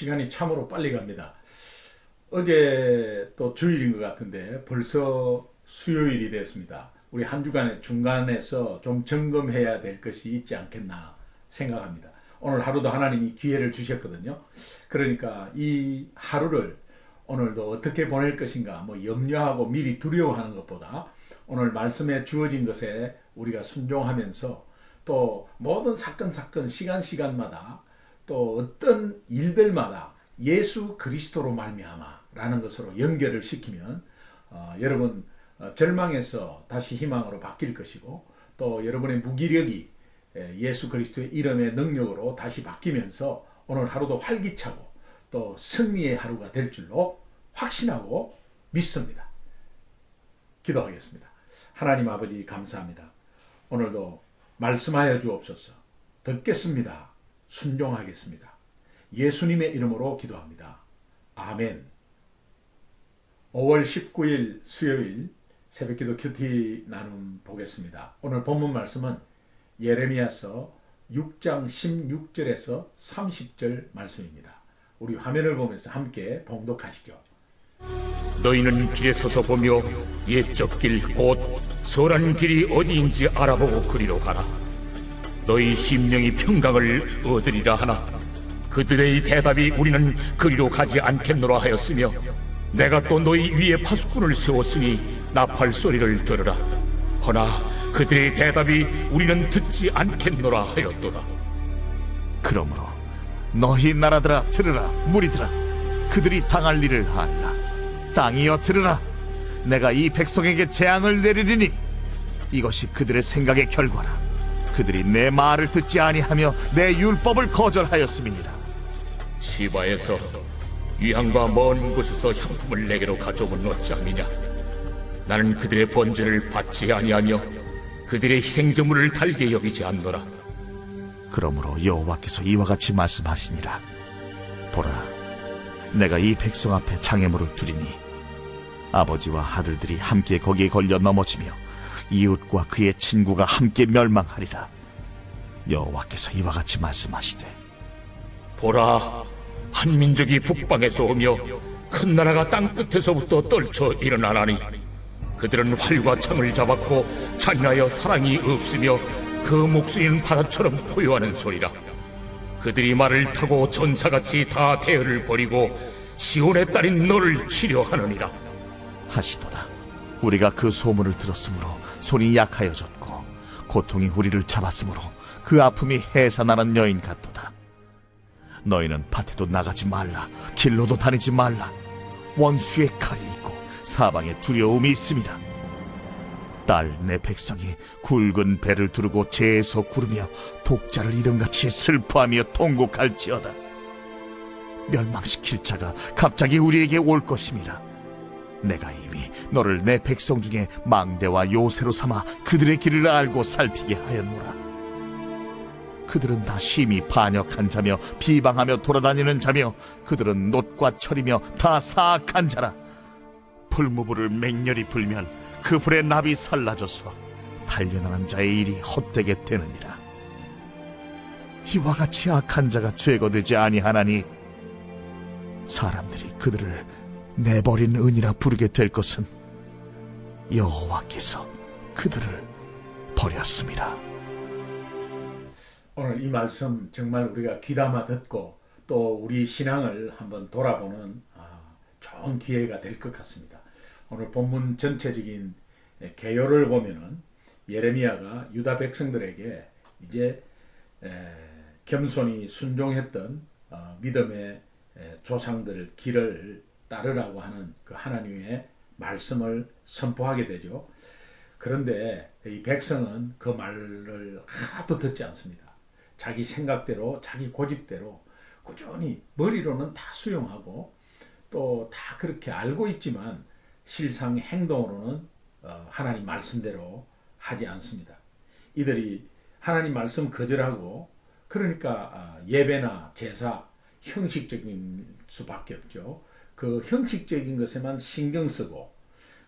시간이 참으로 빨리 갑니다. 어제 또 주일인 것 같은데 벌써 수요일이 됐습니다. 우리 한 주간의 중간에서 좀 점검해야 될 것이 있지 않겠나 생각합니다. 오늘 하루도 하나님이 기회를 주셨거든요. 그러니까 이 하루를 오늘도 어떻게 보낼 것인가 염려하고 미리 두려워하는 것보다 오늘 말씀에 주어진 것에 우리가 순종하면서 또 모든 사건 시간마다 또 어떤 일들마다 예수 그리스도로 말미암아라는 것으로 연결을 시키면 여러분 절망에서 다시 희망으로 바뀔 것이고 또 여러분의 무기력이 예수 그리스도의 이름의 능력으로 다시 바뀌면서 오늘 하루도 활기차고 또 승리의 하루가 될 줄로 확신하고 믿습니다. 기도하겠습니다. 하나님 아버지 감사합니다. 오늘도 말씀하여 주옵소서. 듣겠습니다. 순종하겠습니다. 예수님의 이름으로 기도합니다. 아멘. 5월 19일 수요일 새벽기도 큐티 나눔 보겠습니다. 오늘 본문 말씀은 예레미야서 6장 16절에서 30절 말씀입니다. 우리 화면을 보면서 함께 봉독하시죠. 너희는 길에 서서 보며 옛적 길 곧 선한 길이 어디인지 알아보고 그리로 가라. 너희 심령이 평강을 얻으리라 하나 그들의 대답이 우리는 그리로 가지 않겠노라 하였으며 내가 또 너희 위에 파수꾼을 세웠으니 나팔 소리를 들으라. 허나 그들의 대답이 우리는 듣지 않겠노라 하였도다. 그러므로 너희 나라들아 들으라. 무리들아 그들이 당할 일을 알라. 땅이여 들으라. 내가 이 백성에게 재앙을 내리리니 이것이 그들의 생각의 결과라. 그들이 내 말을 듣지 아니하며 내 율법을 거절하였음이니라. 시바에서 위향과 먼 곳에서 향품을 내게로 가져온 어찌함이냐. 나는 그들의 번제를 받지 아니하며 그들의 희생제물을 달게 여기지 않노라. 그러므로 여호와께서 이와 같이 말씀하시니라. 보라, 내가 이 백성 앞에 장애물을 두리니 아버지와 아들들이 함께 거기에 걸려 넘어지며 이웃과 그의 친구가 함께 멸망하리라. 여호와께서 이와 같이 말씀하시되 보라, 한 민족이 북방에서 오며 큰 나라가 땅끝에서부터 떨쳐 일어나나니 그들은 활과 창을 잡았고 잔인하여 사랑이 없으며 그 목소리는 바다처럼 포효하는 소리라. 그들이 말을 타고 전사같이 다 대열을 벌이고 시온의 딸인 너를 치려하느니라 하시도다. 우리가 그 소문을 들었으므로 손이 약하여졌고 고통이 우리를 잡았으므로 그 아픔이 해산하는 여인 같도다. 너희는 밭에도 나가지 말라. 길로도 다니지 말라. 원수의 칼이 있고 사방에 두려움이 있음이라. 딸 내 백성이 굵은 배를 두르고 재에서 구르며 독자를 이름같이 슬퍼하며 통곡할지어다. 멸망시킬 자가 갑자기 우리에게 올 것임이라. 내가 이미 너를 내 백성 중에 망대와 요새로 삼아 그들의 길을 알고 살피게 하였노라. 그들은 다 심히 반역한 자며 비방하며 돌아다니는 자며 그들은 놋과 철이며 다 사악한 자라. 불무불을 맹렬히 불면 그 불에 납이 살라져서 달려나는 자의 일이 헛되게 되느니라. 이와 같이 악한 자가 죄거되지 아니하나니 사람들이 그들을 내버린 은이라 부르게 될 것은 여호와께서 그들을 버렸음이라. 오늘 이 말씀 정말 우리가 귀담아 듣고 또 우리 신앙을 한번 돌아보는 좋은 기회가 될 것 같습니다. 오늘 본문 전체적인 개요를 보면은 예레미야가 유다 백성들에게 이제 겸손히 순종했던 믿음의 조상들 길을 따르라고 하는 그 하나님의 말씀을 선포하게 되죠. 그런데 이 백성은 그 말을 하나도 듣지 않습니다. 자기 생각대로 자기 고집대로 꾸준히 머리로는 다 수용하고 또 다 그렇게 알고 있지만 실상 행동으로는 하나님 말씀대로 하지 않습니다. 이들이 하나님 말씀 거절하고 그러니까 예배나 제사 형식적인 수밖에 없죠. 그 형식적인 것에만 신경 쓰고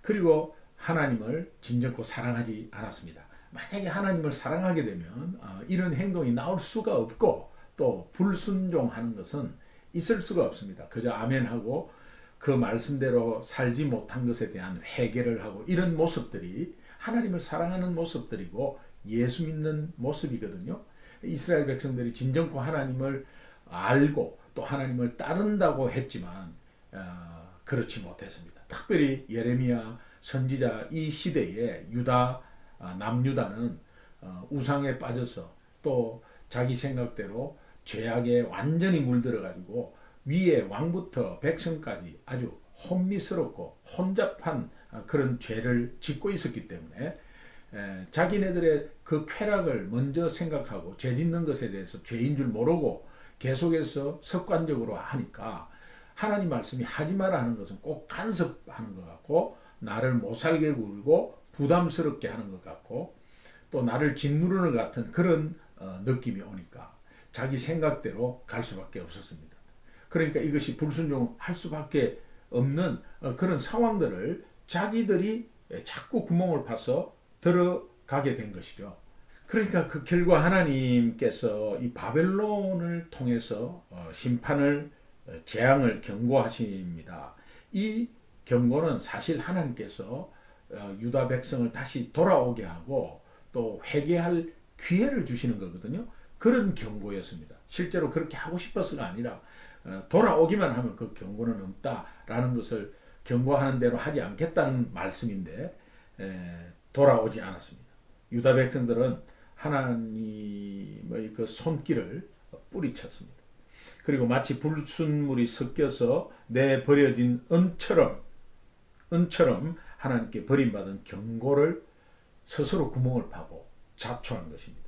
그리고 하나님을 진정코 사랑하지 않았습니다. 만약에 하나님을 사랑하게 되면 이런 행동이 나올 수가 없고 또 불순종하는 것은 있을 수가 없습니다. 그저 아멘하고 그 말씀대로 살지 못한 것에 대한 회개를 하고 이런 모습들이 하나님을 사랑하는 모습들이고 예수 믿는 모습이거든요. 이스라엘 백성들이 진정코 하나님을 알고 또 하나님을 따른다고 했지만 그렇지 못했습니다. 특별히 예레미야 선지자 이 시대에 남유다는 우상에 빠져서 또 자기 생각대로 죄악에 완전히 물들어가지고 위에 왕부터 백성까지 아주 혼미스럽고 혼잡한 그런 죄를 짓고 있었기 때문에 자기네들의 그 쾌락을 먼저 생각하고 죄 짓는 것에 대해서 죄인 줄 모르고 계속해서 습관적으로 하니까 하나님 말씀이 하지 마라 하는 것은 꼭 간섭하는 것 같고 나를 못살게 굴고 부담스럽게 하는 것 같고 또 나를 짓누르는 것 같은 그런 느낌이 오니까 자기 생각대로 갈 수밖에 없었습니다. 그러니까 이것이 불순종할 수밖에 없는 그런 상황들을 자기들이 자꾸 구멍을 파서 들어가게 된 것이죠. 그러니까 그 결과 하나님께서 이 바벨론을 통해서 심판을 재앙을 경고하십니다. 이 경고는 사실 하나님께서 유다 백성을 다시 돌아오게 하고 또 회개할 기회를 주시는 거거든요. 그런 경고였습니다. 실제로 그렇게 하고 싶어서가 아니라 돌아오기만 하면 그 경고는 없다라는 것을 경고하는 대로 하지 않겠다는 말씀인데 돌아오지 않았습니다. 유다 백성들은 하나님의 그 손길을 뿌리쳤습니다. 그리고 마치 불순물이 섞여서 내버려진 은처럼 하나님께 버림받은 경고를 스스로 구멍을 파고 자초한 것입니다.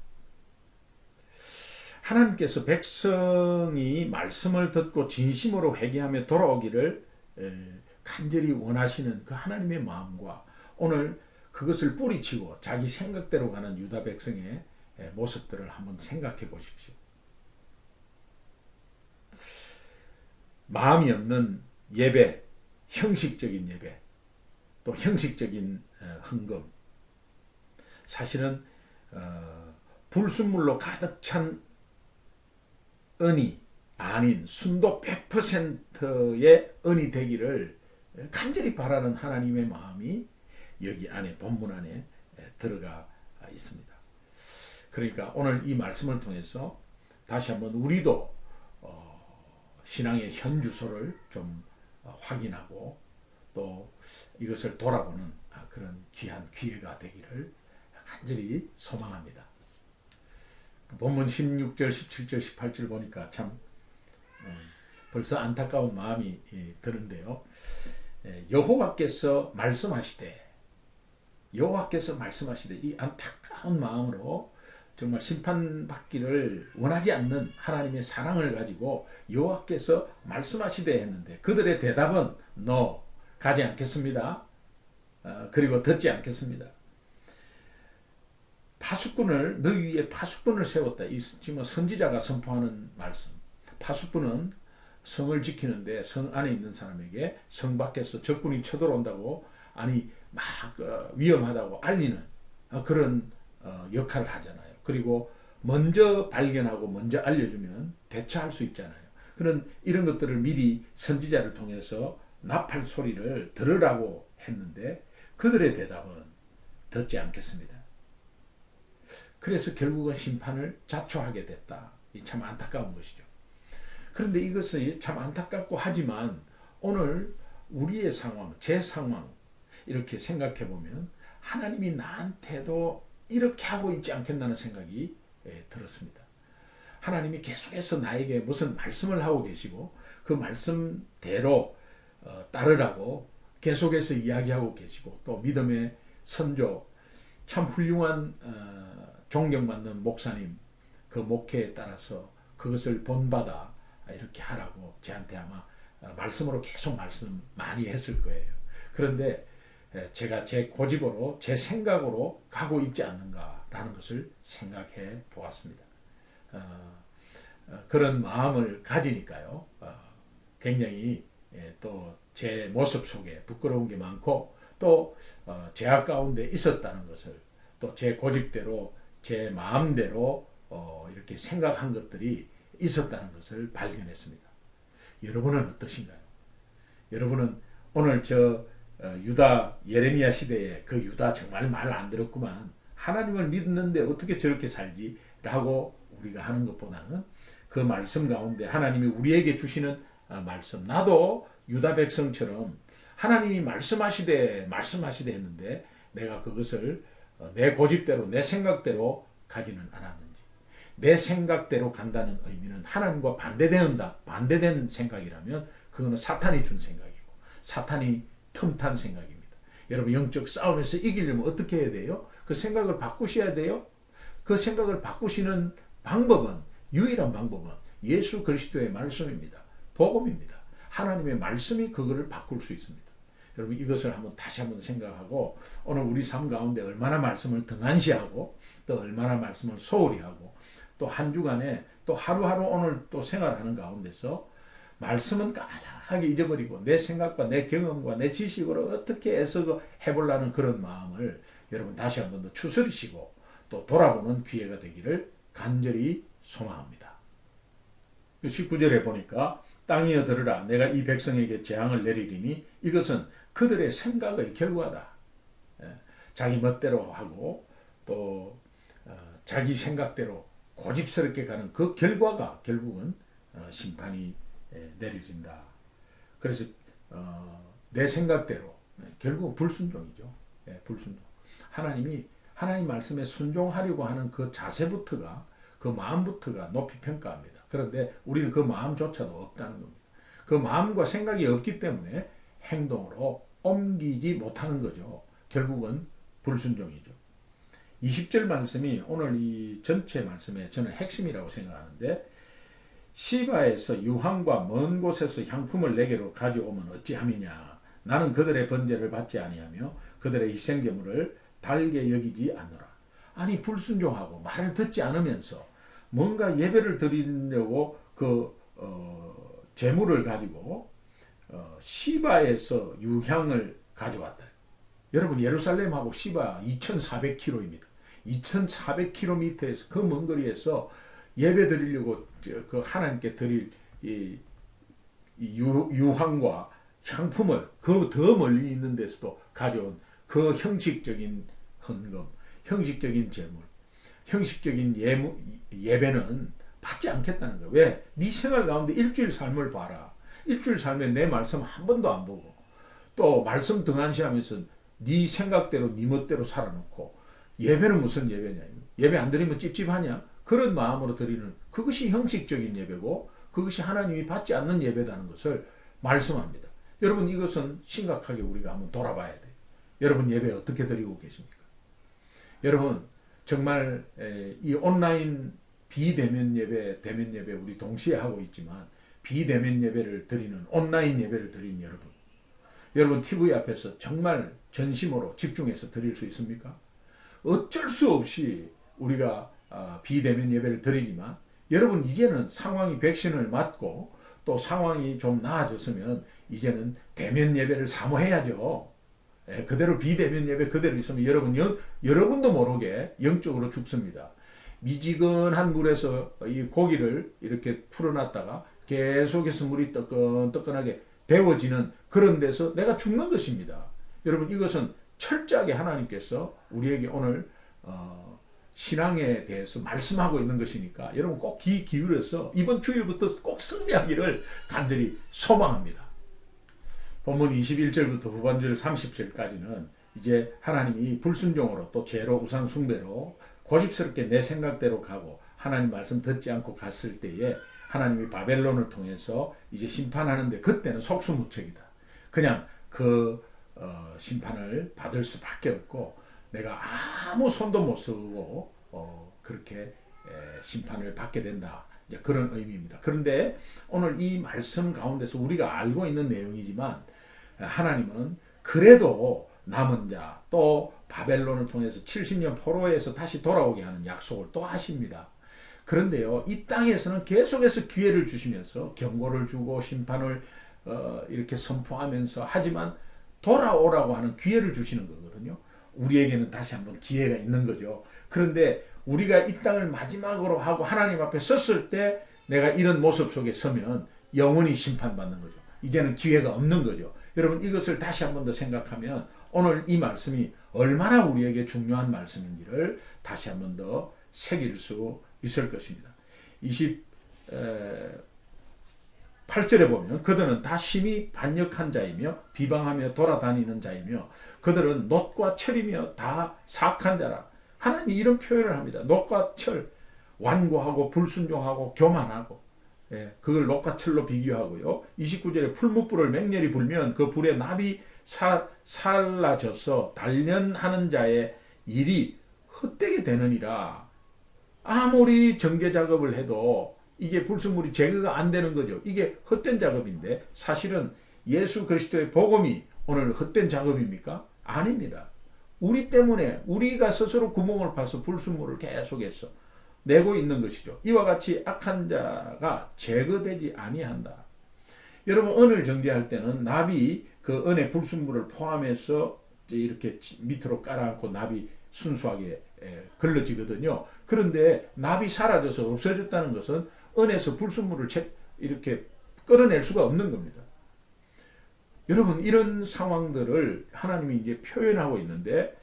하나님께서 백성이 말씀을 듣고 진심으로 회개하며 돌아오기를 간절히 원하시는 그 하나님의 마음과 오늘 그것을 뿌리치고 자기 생각대로 가는 유다 백성의 모습들을 한번 생각해 보십시오. 마음이 없는 예배, 형식적인 예배, 또 형식적인 헌금. 사실은 불순물로 가득 찬 은이 아닌 순도 100%의 은이 되기를 간절히 바라는 하나님의 마음이 여기 안에 본문 안에 들어가 있습니다. 그러니까 오늘 이 말씀을 통해서 다시 한번 우리도 신앙의 현주소를 좀 확인하고 또 이것을 돌아보는 그런 귀한 기회가 되기를 간절히 소망합니다. 본문 16절, 17절, 18절 보니까 참 벌써 안타까운 마음이 드는데요. 여호와께서 말씀하시되 이 안타까운 마음으로 정말 심판받기를 원하지 않는 하나님의 사랑을 가지고 여호와께서 말씀하시되 했는데 그들의 대답은 너 가지 않겠습니다. 그리고 듣지 않겠습니다. 파수꾼을 너희 위에 파수꾼을 세웠다. 이 지금 선지자가 선포하는 말씀. 파수꾼은 성을 지키는데 성 안에 있는 사람에게 성 밖에서 적군이 쳐들어온다고 막 위험하다고 알리는 그런 역할을 하잖아요. 그리고 먼저 발견하고 먼저 알려주면 대처할 수 있잖아요. 이런 것들을 미리 선지자를 통해서 나팔 소리를 들으라고 했는데 그들의 대답은 듣지 않겠습니다. 그래서 결국은 심판을 자초하게 됐다. 참 안타까운 것이죠. 그런데 이것이 참 안타깝고 하지만 오늘 우리의 상황, 제 상황 이렇게 생각해 보면 하나님이 나한테도 이렇게 하고 있지 않겠나는 생각이 들었습니다. 하나님이 계속해서 나에게 무슨 말씀을 하고 계시고 그 말씀대로 따르라고 계속해서 이야기하고 계시고 또 믿음의 선조 참 훌륭한 존경받는 목사님 그 목회에 따라서 그것을 본받아 이렇게 하라고 저한테 아마 말씀으로 계속 말씀 많이 했을 거예요. 그런데 제가 제 고집으로 제 생각으로 가고 있지 않는가라는 것을 생각해 보았습니다. 그런 마음을 가지니까요. 굉장히 또 제 모습 속에 부끄러운 게 많고 또 죄악 가운데 있었다는 것을 또 제 고집대로 제 마음대로 이렇게 생각한 것들이 있었다는 것을 발견했습니다. 여러분은 어떠신가요? 여러분은 오늘 유다 예레미야 시대에 그 유다 정말 말 안 들었구만, 하나님을 믿는데 어떻게 저렇게 살지? 라고 우리가 하는 것보다는 그 말씀 가운데 하나님이 우리에게 주시는 말씀, 나도 유다 백성처럼 하나님이 말씀하시되 했는데 내가 그것을 내 고집대로 내 생각대로 가지는 않았는지. 내 생각대로 간다는 의미는 하나님과 반대된 생각이라면 그거는 사탄이 준 생각이고 사탄이 틈탄 생각입니다. 여러분, 영적 싸움에서 이기려면 어떻게 해야 돼요? 그 생각을 바꾸셔야 돼요. 그 생각을 바꾸시는 유일한 방법은 예수 그리스도의 말씀입니다. 복음입니다. 하나님의 말씀이 그거를 바꿀 수 있습니다. 여러분, 이것을 다시 한번 생각하고 오늘 우리 삶 가운데 얼마나 말씀을 등한시하고 또 얼마나 말씀을 소홀히 하고 또 한 주간에 또 하루하루 오늘 또 생활하는 가운데서 말씀은 까마득하게 잊어버리고 내 생각과 내 경험과 내 지식으로 어떻게 애써 해보려는 그런 마음을 여러분 다시 한번 더 추스리시고 또 돌아보는 기회가 되기를 간절히 소망합니다. 19절에 보니까 땅이여 들으라, 내가 이 백성에게 재앙을 내리리니 이것은 그들의 생각의 결과다. 자기 멋대로 하고 또 자기 생각대로 고집스럽게 가는 그 결과가 결국은 심판이 내려진다. 그래서 내 생각대로 결국 불순종이죠. 불순종. 하나님 말씀에 순종하려고 하는 그 자세부터가, 그 마음부터가 높이 평가합니다. 그런데 우리는 그 마음조차도 없다는 겁니다. 그 마음과 생각이 없기 때문에 행동으로 옮기지 못하는 거죠. 결국은 불순종이죠. 20절 말씀이 오늘 이 전체 말씀의 저는 핵심이라고 생각하는데, 시바에서 유황과 먼 곳에서 향품을 내게로 가져오면 어찌함이냐. 나는 그들의 번제를 받지 아니하며 그들의 희생제물을 달게 여기지 않노라. 아니, 불순종하고 말을 듣지 않으면서 뭔가 예배를 드리려고 제물을 가지고 시바에서 유향을 가져왔다. 여러분, 예루살렘하고 시바 2,400km입니다. 2,400km에서 그 먼 거리에서 예배 드리려고 그 하나님께 드릴 이 유황과 향품을 그 더 멀리 있는 데서도 가져온 그 형식적인 헌금, 형식적인 제물, 형식적인 예배는 받지 않겠다는 거예요. 왜? 네 생활 가운데 일주일 삶을 봐라. 일주일 삶에 내 말씀 한 번도 안 보고 또 말씀 등한시하면서 네 생각대로 네 멋대로 살아놓고 예배는 무슨 예배냐. 예배 안 드리면 찝찝하냐. 그런 마음으로 드리는 그것이 형식적인 예배고 그것이 하나님이 받지 않는 예배라는 것을 말씀합니다. 여러분, 이것은 심각하게 우리가 한번 돌아봐야 돼요. 여러분, 예배 어떻게 드리고 계십니까? 여러분, 정말 이 온라인 비대면 예배, 대면 예배 우리 동시에 하고 있지만 비대면 예배를 드리는, 온라인 예배를 드리는 여러분 TV 앞에서 정말 전심으로 집중해서 드릴 수 있습니까? 어쩔 수 없이 우리가 비대면 예배를 드리지만 여러분, 이제는 상황이 백신을 맞고 또 상황이 좀 나아졌으면 이제는 대면 예배를 사모해야죠. 그대로 비대면 예배 그대로 있으면 여러분도 모르게 영적으로 죽습니다. 미지근한 물에서 이 고기를 이렇게 풀어놨다가 계속해서 물이 뜨끈뜨끈하게 데워지는 그런 데서 내가 죽는 것입니다. 여러분, 이것은 철저하게 하나님께서 우리에게 오늘 신앙에 대해서 말씀하고 있는 것이니까 여러분 꼭 귀 기울여서 이번 주일부터 꼭 승리하기를 간절히 소망합니다. 본문 21절부터 후반절 30절까지는 이제 하나님이 불순종으로 또 죄로 우상 숭배로 고집스럽게 내 생각대로 가고 하나님 말씀 듣지 않고 갔을 때에 하나님이 바벨론을 통해서 이제 심판하는데 그때는 속수무책이다. 그냥 그 심판을 받을 수밖에 없고 내가 아무 손도 못 쓰고 그렇게 심판을 받게 된다. 이제 그런 의미입니다. 그런데 오늘 이 말씀 가운데서 우리가 알고 있는 내용이지만 하나님은 그래도 남은 자 또 바벨론을 통해서 70년 포로에서 다시 돌아오게 하는 약속을 또 하십니다. 그런데요, 이 땅에서는 계속해서 기회를 주시면서 경고를 주고 심판을 이렇게 선포하면서 하지만 돌아오라고 하는 기회를 주시는 거거든요. 우리에게는 다시 한번 기회가 있는 거죠. 그런데 우리가 이 땅을 마지막으로 하고 하나님 앞에 섰을 때 내가 이런 모습 속에 서면 영원히 심판받는 거죠. 이제는 기회가 없는 거죠. 여러분 이것을 다시 한 번 더 생각하면 오늘 이 말씀이 얼마나 우리에게 중요한 말씀인지를 다시 한 번 더 새길 수 있을 것입니다. 28절에 보면 그들은 다 심히 반역한 자이며 비방하며 돌아다니는 자이며 그들은 놋과 철이며 다 사악한 자라. 하나님이 이런 표현을 합니다. 놋과 철, 완고하고 불순종하고 교만하고, 그걸 놋과 철로 비교하고요. 29절에 풀무불을 맹렬히 불면 그 불에 납이 살라져서 단련하는 자의 일이 헛되게 되느니라. 아무리 정제 작업을 해도 이게 불순물이 제거가 안 되는 거죠. 이게 헛된 작업인데 사실은 예수 그리스도의 복음이 오늘 헛된 작업입니까? 아닙니다. 우리 때문에 우리가 스스로 구멍을 파서 불순물을 계속해서 내고 있는 것이죠. 이와 같이 악한 자가 제거되지 아니한다. 여러분 은을 정제할 때는 납이 그 은의 불순물을 포함해서 이렇게 밑으로 깔아앉고 납이 순수하게 걸러지거든요. 그런데 납이 사라져서 없어졌다는 것은 은에서 불순물을 이렇게 끌어낼 수가 없는 겁니다. 여러분 이런 상황들을 하나님이 이제 표현하고 있는데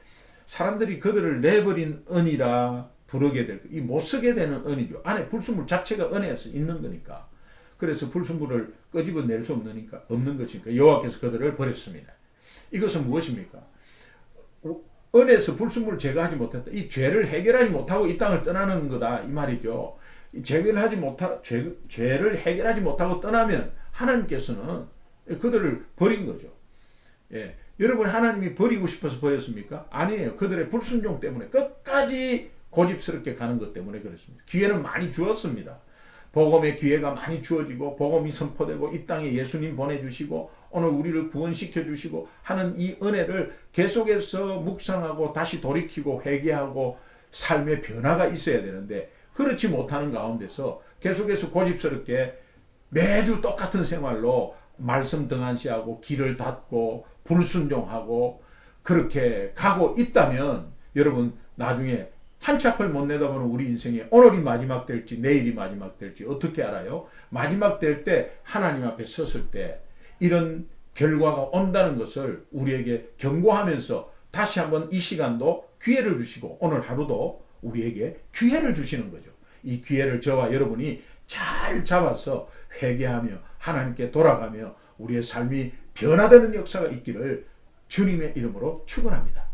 사람들이 그들을 내버린 은이라 부르게 될 이 못 쓰게 되는 은이죠. 안에 불순물 자체가 은에서 있는 거니까. 그래서 불순물을 끄집어낼 수 없는 것이니까 여호와께서 그들을 버렸습니다. 이것은 무엇입니까? 은에서 불순물을 제거하지 못했다. 이 죄를 해결하지 못하고 이 땅을 떠나는 거다 이 말이죠. 죄를 해결하지 못하고 떠나면 하나님께서는 그들을 버린 거죠. 여러분 하나님이 버리고 싶어서 버렸습니까? 아니에요. 그들의 불순종 때문에 끝까지 고집스럽게 가는 것 때문에 그렇습니다. 기회는 많이 주었습니다. 복음의 기회가 많이 주어지고 복음이 선포되고 이 땅에 예수님 보내주시고 오늘 우리를 구원시켜 주시고 하는 이 은혜를 계속해서 묵상하고 다시 돌이키고 회개하고 삶의 변화가 있어야 되는데 그렇지 못하는 가운데서 계속해서 고집스럽게 매주 똑같은 생활로 말씀 등한시하고 길을 닫고 불순종하고 그렇게 가고 있다면 여러분 나중에 한치 앞을 못 내다보는 우리 인생에 오늘이 마지막 될지 내일이 마지막 될지 어떻게 알아요? 마지막 될 때 하나님 앞에 섰을 때 이런 결과가 온다는 것을 우리에게 경고하면서 다시 한번 이 시간도 기회를 주시고 오늘 하루도 우리에게 기회를 주시는 거죠. 이 기회를 저와 여러분이 잘 잡아서 회개하며 하나님께 돌아가며 우리의 삶이 변화되는 역사가 있기를 주님의 이름으로 축원합니다.